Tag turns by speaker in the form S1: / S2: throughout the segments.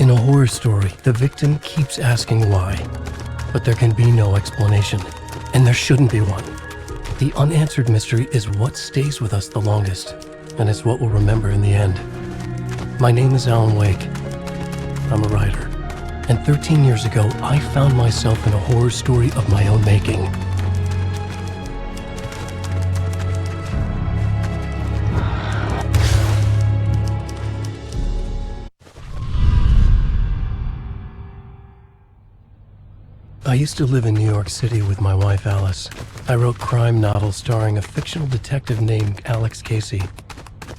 S1: In a horror story, the victim keeps asking why, but there can be no explanation, and there shouldn't be one. The unanswered mystery is what stays with us the longest, and it's what we'll remember in the end. My name is Alan Wake. I'm a writer, and 13 years ago, I found myself in a horror story of my own making. I used to live in New York City with my wife Alice. I wrote crime novels starring a fictional detective named Alex Casey.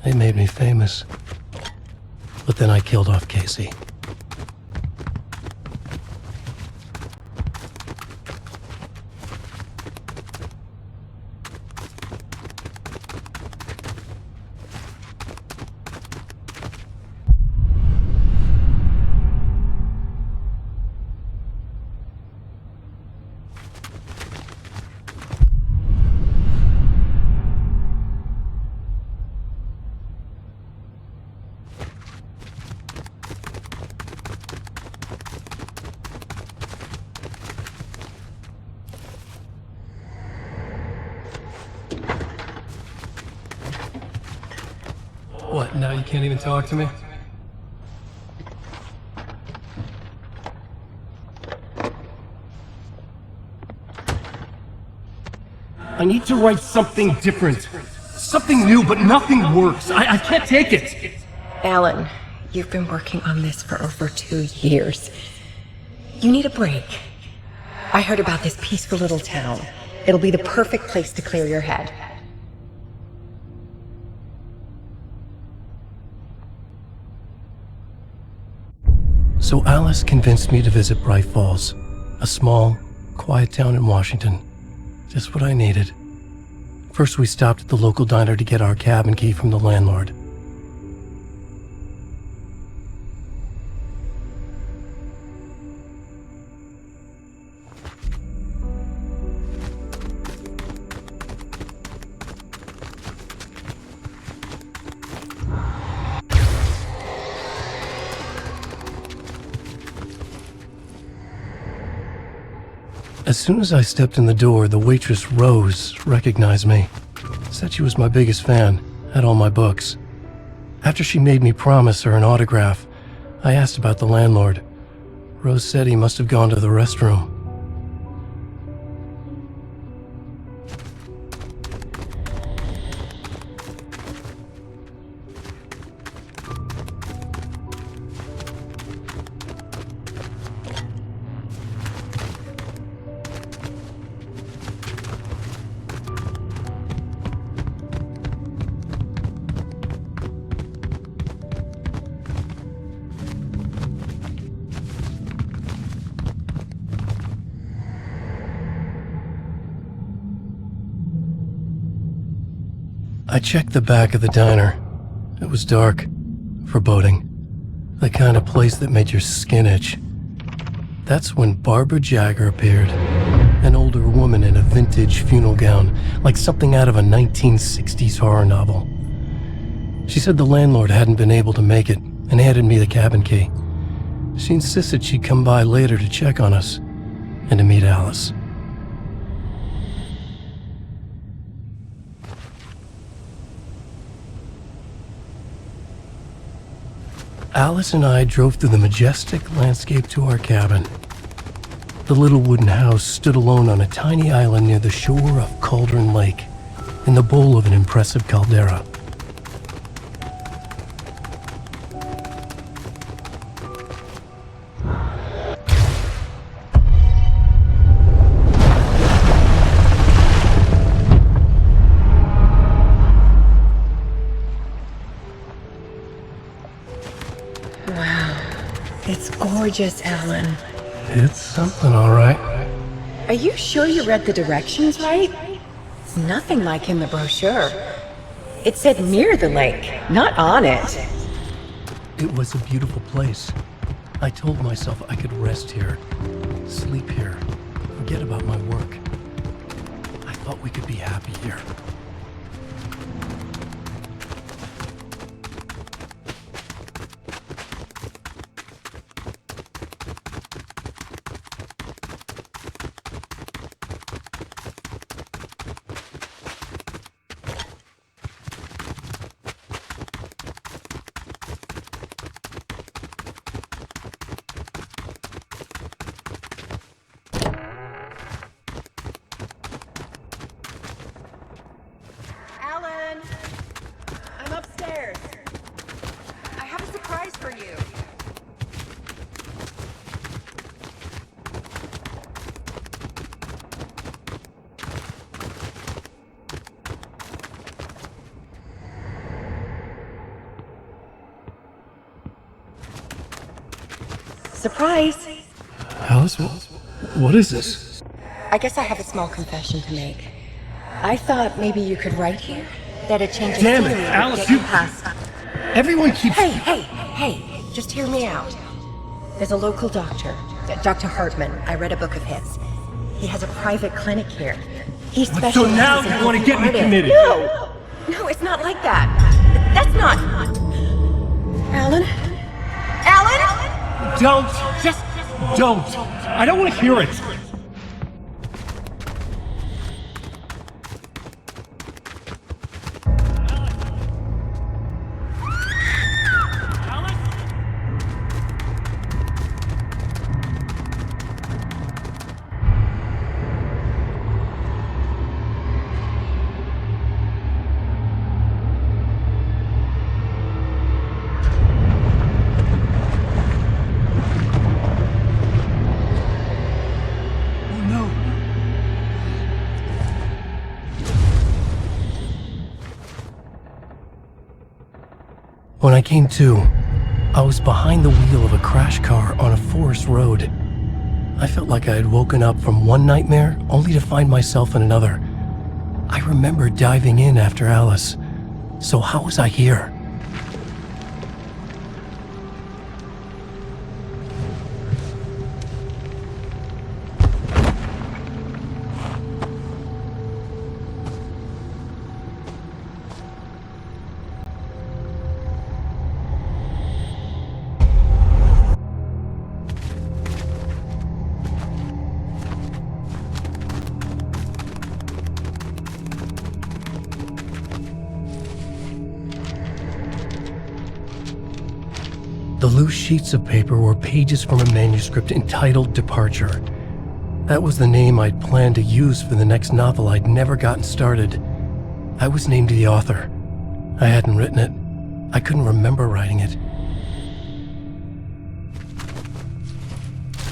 S1: They made me famous. But then I killed off Casey. What, now you can't even talk to me? I need to write something different. Something new, but nothing works. I can't take it.
S2: Alan, you've been working on this for over 2 years. You need a break. I heard about this peaceful little town. It'll be the perfect place to clear your head.
S1: So Alice convinced me to visit Bright Falls, a small, quiet town in Washington. Just what I needed. First, we stopped at the local diner to get our cabin key from the landlord. As soon as I stepped in the door, the waitress, Rose, recognized me. Said she was my biggest fan, had all my books. After she made me promise her an autograph, I asked about the landlord. Rose said he must have gone to the restroom. I checked the back of the diner. It was dark, foreboding, the kind of place that made your skin itch. That's when Barbara Jagger appeared, an older woman in a vintage funeral gown, like something out of a 1960s horror novel. She said the landlord hadn't been able to make it and handed me the cabin key. She insisted she'd come by later to check on us and to meet Alice. Alice and I drove through the majestic landscape to our cabin. The little wooden house stood alone on a tiny island near the shore of Cauldron Lake, in the bowl of an impressive caldera.
S2: It's gorgeous, Alan.
S1: It's something, all right.
S2: Are you sure you read the directions right? It's nothing like in the brochure. It said near the lake, not on it.
S1: It was a beautiful place. I told myself I could rest here, sleep here, forget about my work. I thought we could be happy here.
S2: Surprise!
S1: Alice, what is this?
S2: I guess I have a small confession to make. I thought maybe you could write here. That a change of
S1: Damn it,
S2: scenery would
S1: Alice,
S2: get
S1: you-
S2: past.
S1: Everyone keeps...
S2: Hey, just hear me out. There's a local doctor, Dr. Hartman. I read a book of his. He has a private clinic here. He specializes
S1: So now
S2: in
S1: you want to get me
S2: artists.
S1: committed?
S2: No, it's not like that. That's not... Alan? Alan?
S1: Don't! Just don't! I don't want to hear it! When I came to, I was behind the wheel of a crash car on a forest road. I felt like I had woken up from one nightmare only to find myself in another. I remember diving in after Alice. So how was I here? The loose sheets of paper were pages from a manuscript entitled Departure. That was the name I'd planned to use for the next novel I'd never gotten started. I was named the author. I hadn't written it. I couldn't remember writing it.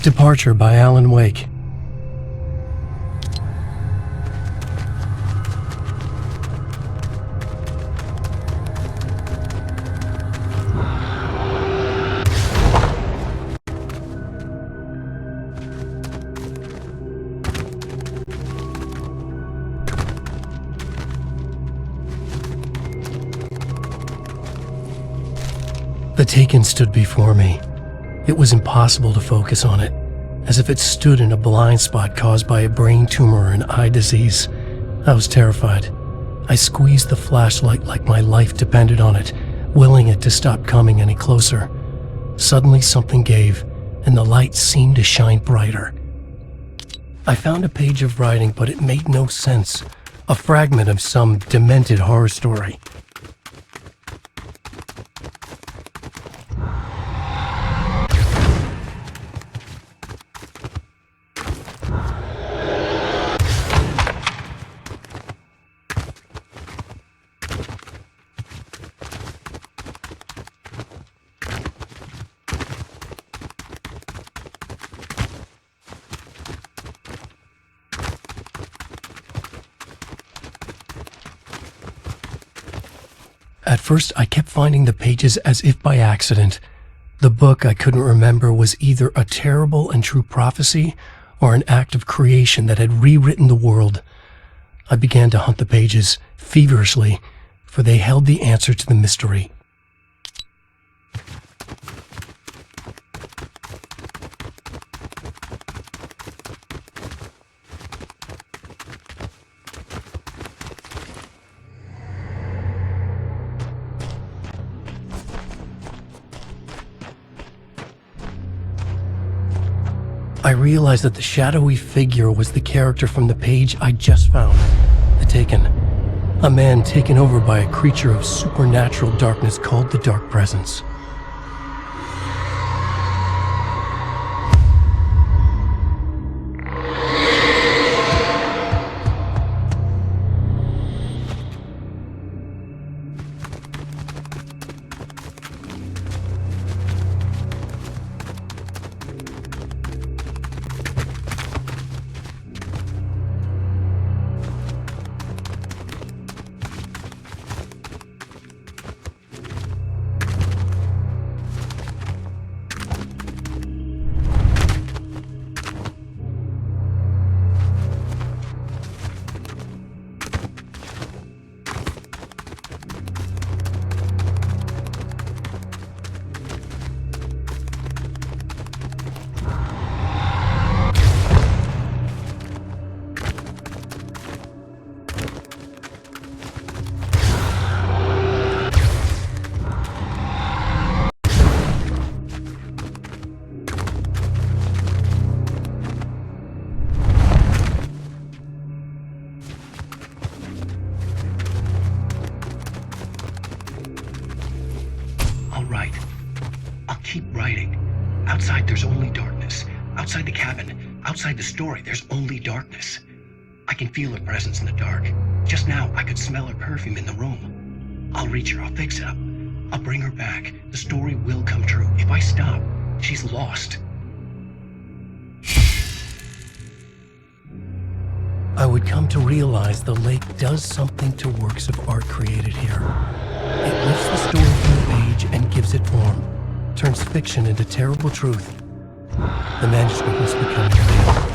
S1: Departure by Alan Wake. The Taken stood before me. It was impossible to focus on it, as if it stood in a blind spot caused by a brain tumor or an eye disease. I was terrified. I squeezed the flashlight like my life depended on it, willing it to stop coming any closer. Suddenly something gave, and the light seemed to shine brighter. I found a page of writing, but it made no sense. A fragment of some demented horror story. At first, I kept finding the pages as if by accident. The book I couldn't remember was either a terrible and true prophecy or an act of creation that had rewritten the world. I began to hunt the pages feverishly, for they held the answer to the mystery. I realized that the shadowy figure was the character from the page I just found, The Taken. A man taken over by a creature of supernatural darkness called the Dark Presence.
S3: outside. I'll keep writing. Outside, there's only darkness. Outside the cabin, outside the story, there's only darkness. I can feel her presence in the dark. Just now, I could smell her perfume in the room. I'll reach her, I'll fix it up. I'll bring her back. The story will come true. If I stop, she's lost.
S1: I would come to realize the lake does something to works of art created here. It lifts the story from the page and gives it form, turns fiction into terrible truth. The manuscript was becoming real.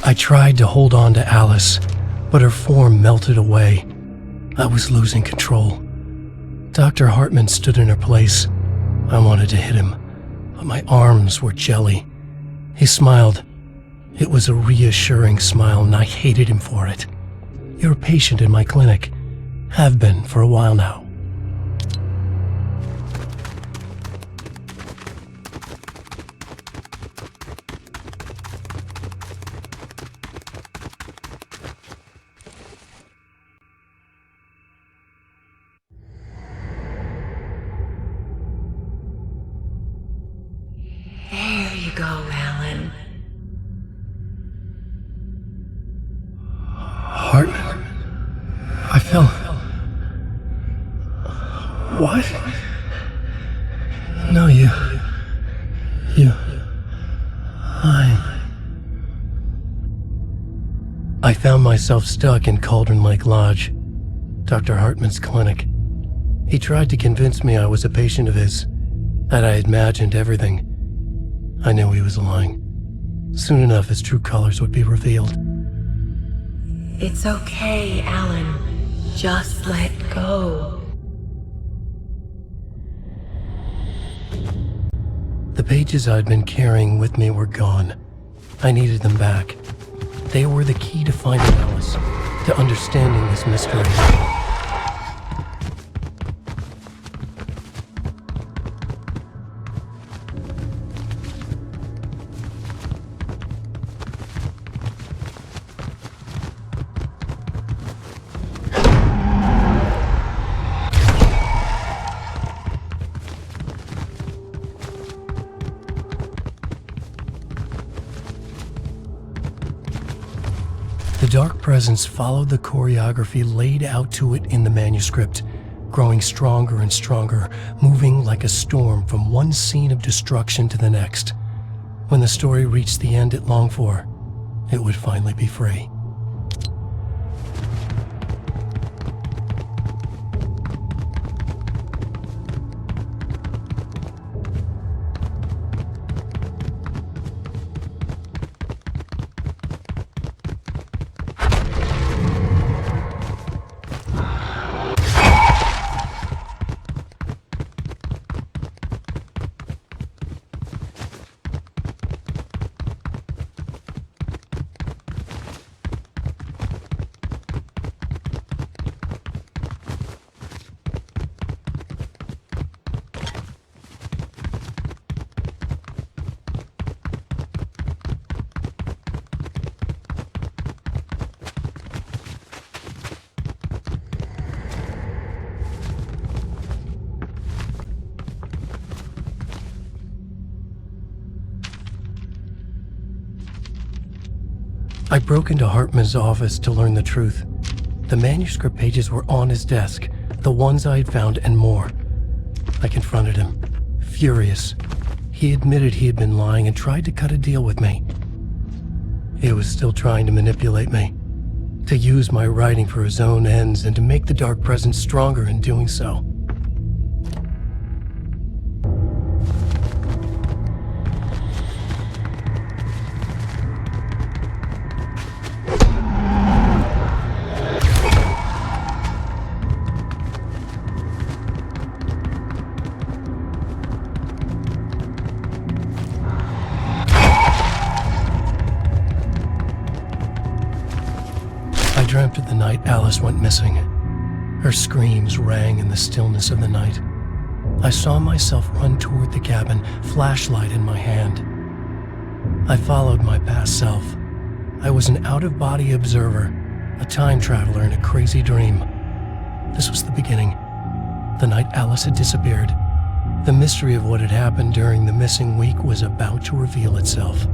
S1: I tried to hold on to Alice, but her form melted away. I was losing control. Dr. Hartman stood in her place. I wanted to hit him, but my arms were jelly. He smiled. It was a reassuring smile, and I hated him for it. You're a patient in my clinic. Have been for a while now.
S2: There you go, Alan.
S1: Hartman? I fell. What? No, you. I found myself stuck in Cauldron Lake Lodge, Dr. Hartman's clinic. He tried to convince me I was a patient of his, that I had imagined everything. I knew he was lying. Soon enough, his true colors would be revealed.
S2: It's okay, Alan. Just let go.
S1: The pages I'd been carrying with me were gone. I needed them back. They were the key to finding Alice, to understanding this mystery. The dark presence followed the choreography laid out to it in the manuscript, growing stronger and stronger, moving like a storm from one scene of destruction to the next. When the story reached the end it longed for, it would finally be free. I broke into Hartman's office to learn the truth. The manuscript pages were on his desk, the ones I had found and more. I confronted him, furious. He admitted he had been lying and tried to cut a deal with me. He was still trying to manipulate me, to use my writing for his own ends and to make the dark presence stronger in doing so. I dreamt of the night Alice went missing. Her screams rang in the stillness of the night. I saw myself run toward the cabin, flashlight in my hand. I followed my past self. I was an out-of-body observer, a time traveler in a crazy dream. This was the beginning. The night Alice had disappeared. The mystery of what had happened during the missing week was about to reveal itself.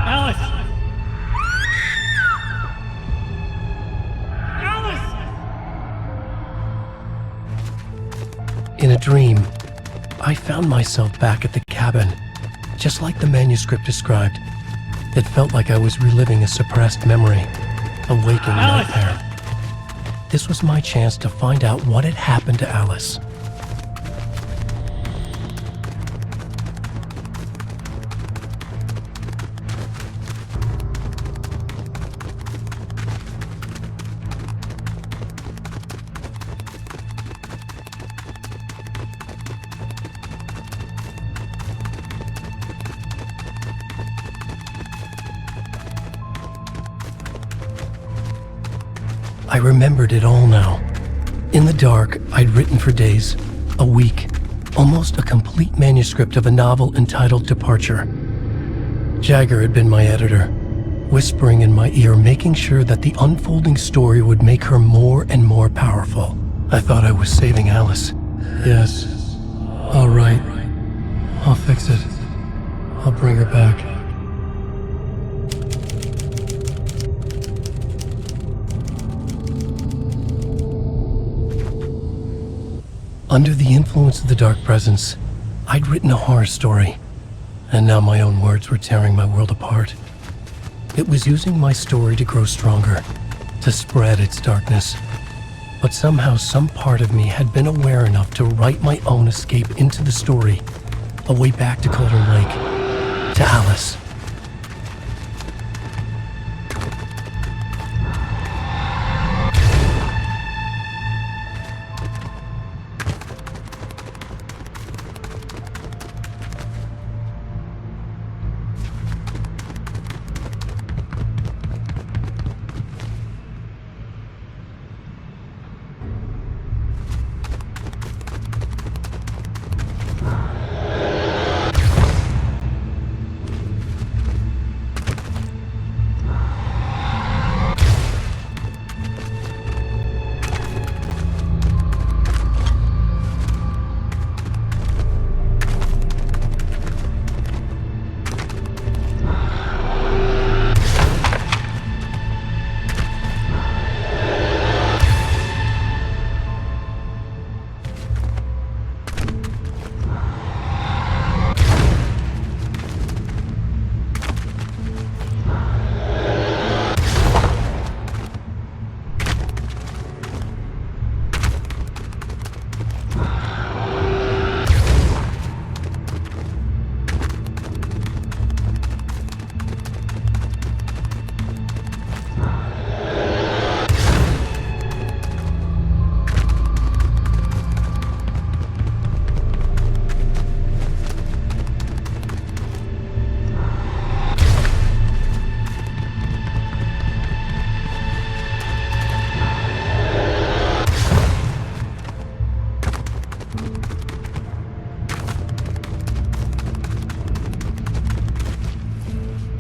S4: Alice! Alice!
S1: In a dream, I found myself back at the cabin, just like the manuscript described. It felt like I was reliving a suppressed memory, a waking
S4: Alice!
S1: nightmare. This was my chance to find out what had happened to Alice. I remembered it all now. In the dark, I'd written for days, a week, almost a complete manuscript of a novel entitled Departure. Jagger had been my editor, whispering in my ear, making sure that the unfolding story would make her more and more powerful. I thought I was saving Alice. Yes, all right. I'll fix it. I'll bring her back. Under the influence of the dark presence, I'd written a horror story, and now my own words were tearing my world apart. It was using my story to grow stronger, to spread its darkness. But somehow some part of me had been aware enough to write my own escape into the story, a way back to Cauldron Lake, to Alice.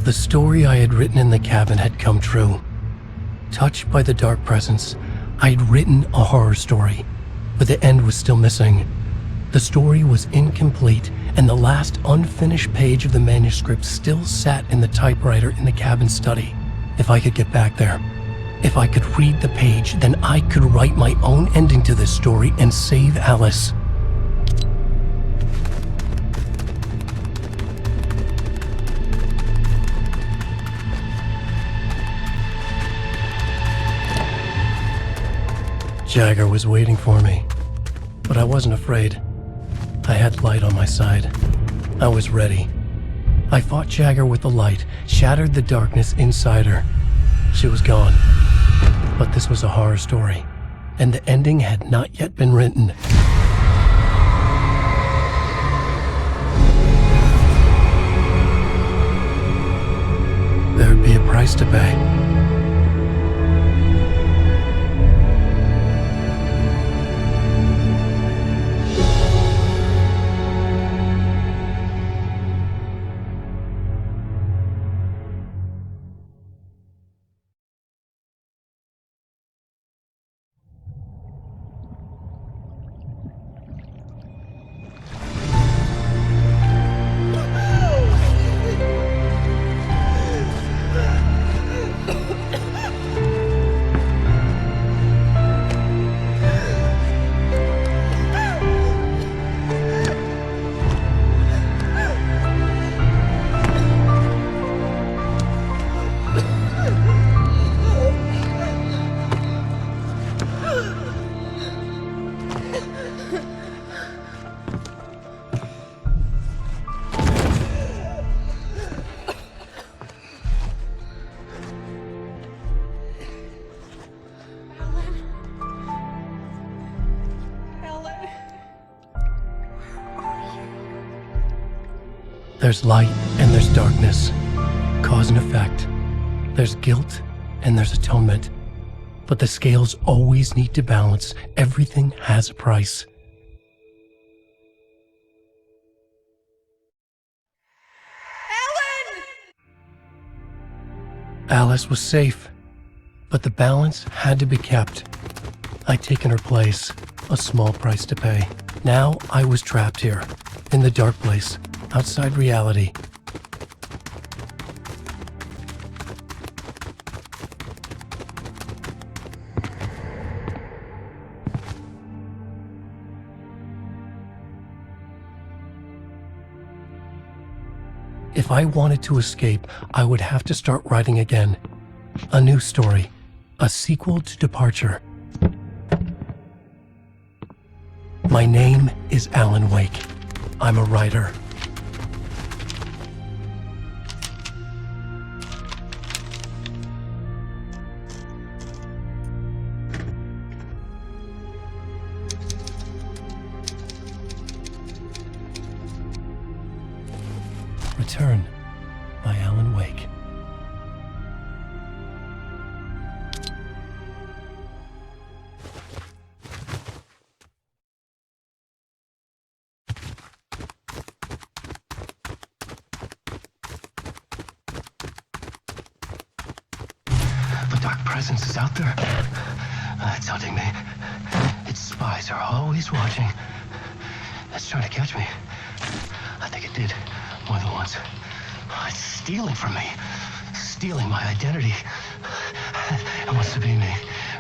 S1: The story I had written in the cabin had come true. Touched by the dark presence, I had written a horror story, but the end was still missing. The story was incomplete, and the last unfinished page of the manuscript still sat in the typewriter in the cabin study. If I could get back there, if I could read the page, then I could write my own ending to this story and save Alice. Jagger was waiting for me, but I wasn't afraid. I had light on my side. I was ready. I fought Jagger with the light, shattered the darkness inside her. She was gone. But this was a horror story, and the ending had not yet been written. There'd be a price to pay. There's light and there's darkness, cause and effect. There's guilt and there's atonement. But the scales always need to balance. Everything has a price. Alice was safe, but the balance had to be kept. I'd taken her place, a small price to pay. Now I was trapped here, in the dark place, outside reality. If I wanted to escape, I would have to start writing again. A new story, a sequel to Departure. My name is Alan Wake. I'm a writer. Return by Alan Wake.
S3: The dark presence is out there. It's hunting me. Its spies are always watching. It's trying to catch me. I think it did more than once. It's stealing from me. Stealing my identity. It wants to be me.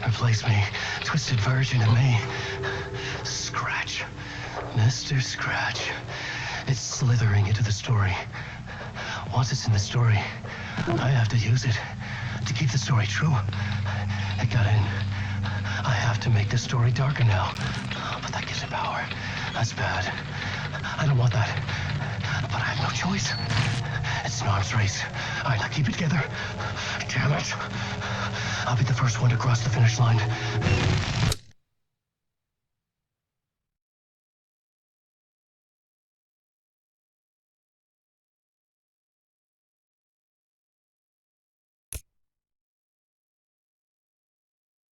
S3: Replace me. Twisted version of me. Scratch. Mr. Scratch. It's slithering into the story. Once it's in the story, I have to use it to keep the story true. It got in. I have to make the story darker now. But that gives it power. That's bad. I don't want that. But I have no choice. It's an arms race. All right, now keep it together. Damn it. I'll be the first one to cross the finish line.